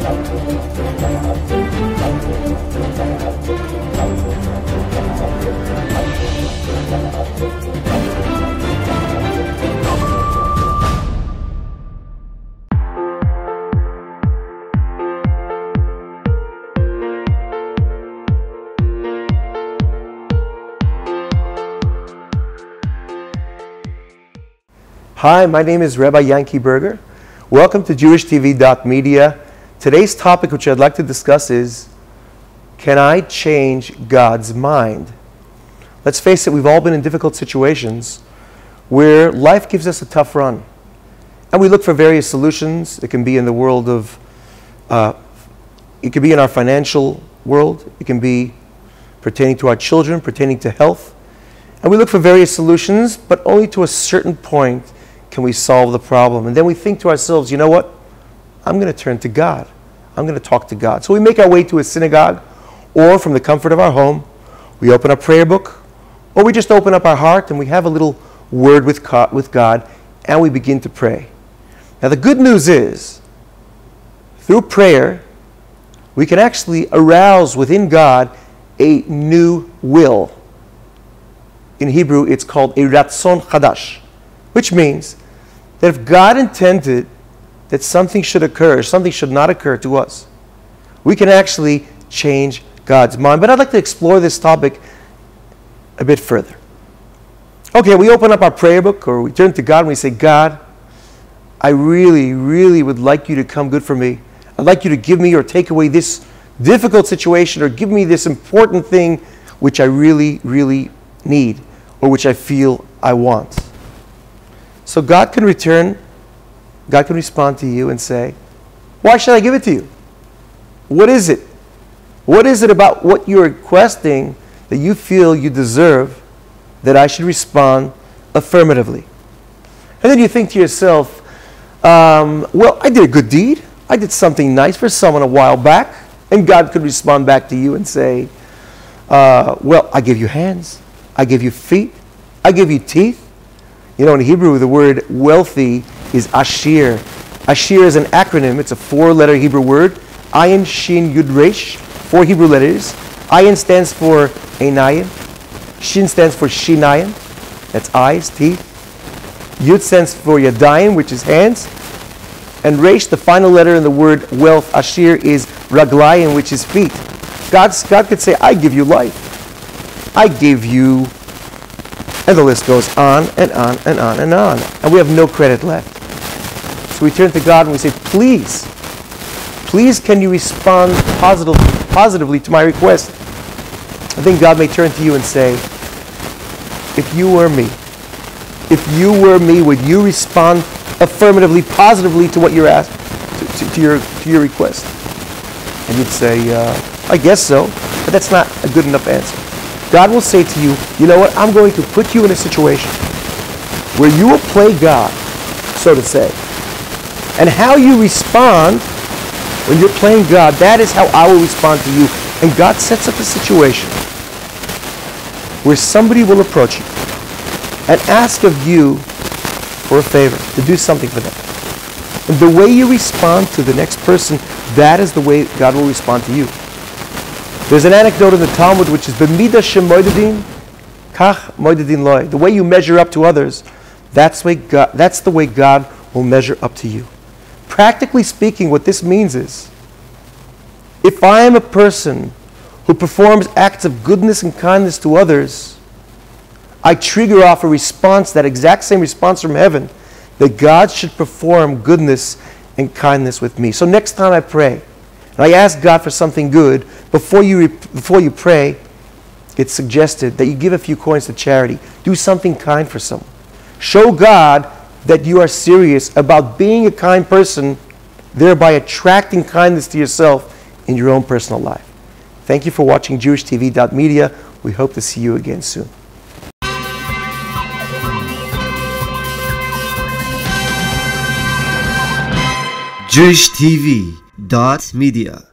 Hi, my name is Rabbi Yankee Berger. Welcome to JewishTV.media. Today's topic, which I'd like to discuss, is, can I change God's mind? Let's face it, we've all been in difficult situations where life gives us a tough run. And we look for various solutions. It can be in the world of, it can be in our financial world. It can be pertaining to our children, pertaining to health. And we look for various solutions, but only to a certain point can we solve the problem. And then we think to ourselves, you know what? I'm going to turn to God. I'm going to talk to God. So we make our way to a synagogue, or from the comfort of our home, we open a prayer book, or we just open up our heart and we have a little word with God, and we begin to pray. Now the good news is, through prayer, we can actually arouse within God a new will. In Hebrew, it's called a ratzon chadash, which means that if God intended that something should occur, something should not occur to us, we can actually change God's mind. But I'd like to explore this topic a bit further. Okay, we open up our prayer book, or we turn to God and we say, God, I really, really would like you to come good for me. I'd like you to give me or take away this difficult situation, or give me this important thing which I really, really need, or which I feel I want. So God can respond to you and say, why should I give it to you? What is it? What is it about what you're requesting that you feel you deserve that I should respond affirmatively? And then you think to yourself, well, I did a good deed. I did something nice for someone a while back. And God could respond back to you and say, well, I give you hands. I give you feet. I give you teeth. You know, in Hebrew, the word wealthy is ashir. Ashir is an acronym. It's a 4-letter Hebrew word. Ayin, Shin, Yud, Resh. 4 Hebrew letters. Ayin stands for einayim. Shin stands for shinayim. That's eyes, teeth. Yud stands for yadayim, which is hands. And Resh, the final letter in the word wealth, ashir, is raglayim, which is feet. God could say, I give you life. I give you... And the list goes on and on and on and on. And we have no credit left. So we turn to God and we say, please, please can you respond positively to my request? I think God may turn to you and say, if you were me, would you respond affirmatively, positively to what you're asked, to your request? And you'd say, I guess so, but that's not a good enough answer. God will say to you, you know what, I'm going to put you in a situation where you will play God, so to say. And how you respond when you're playing God, that is how I will respond to you. And God sets up a situation where somebody will approach you and ask of you for a favor, to do something for them. And the way you respond to the next person, that is the way God will respond to you. There's an anecdote in the Talmud which is b'midah shemoidedin, kach moidedin loy. The way you measure up to others, that's the way God will measure up to you. Practically speaking, what this means is, if I am a person who performs acts of goodness and kindness to others, I trigger off a response, that exact same response from heaven, that God should perform goodness and kindness with me. So next time I pray, and I ask God for something good, before you pray, it's suggested that you give a few coins to charity. Do something kind for someone. Show God that you are serious about being a kind person, thereby attracting kindness to yourself in your own personal life. Thank you for watching JewishTV.media. We hope to see you again soon. JewishTV.media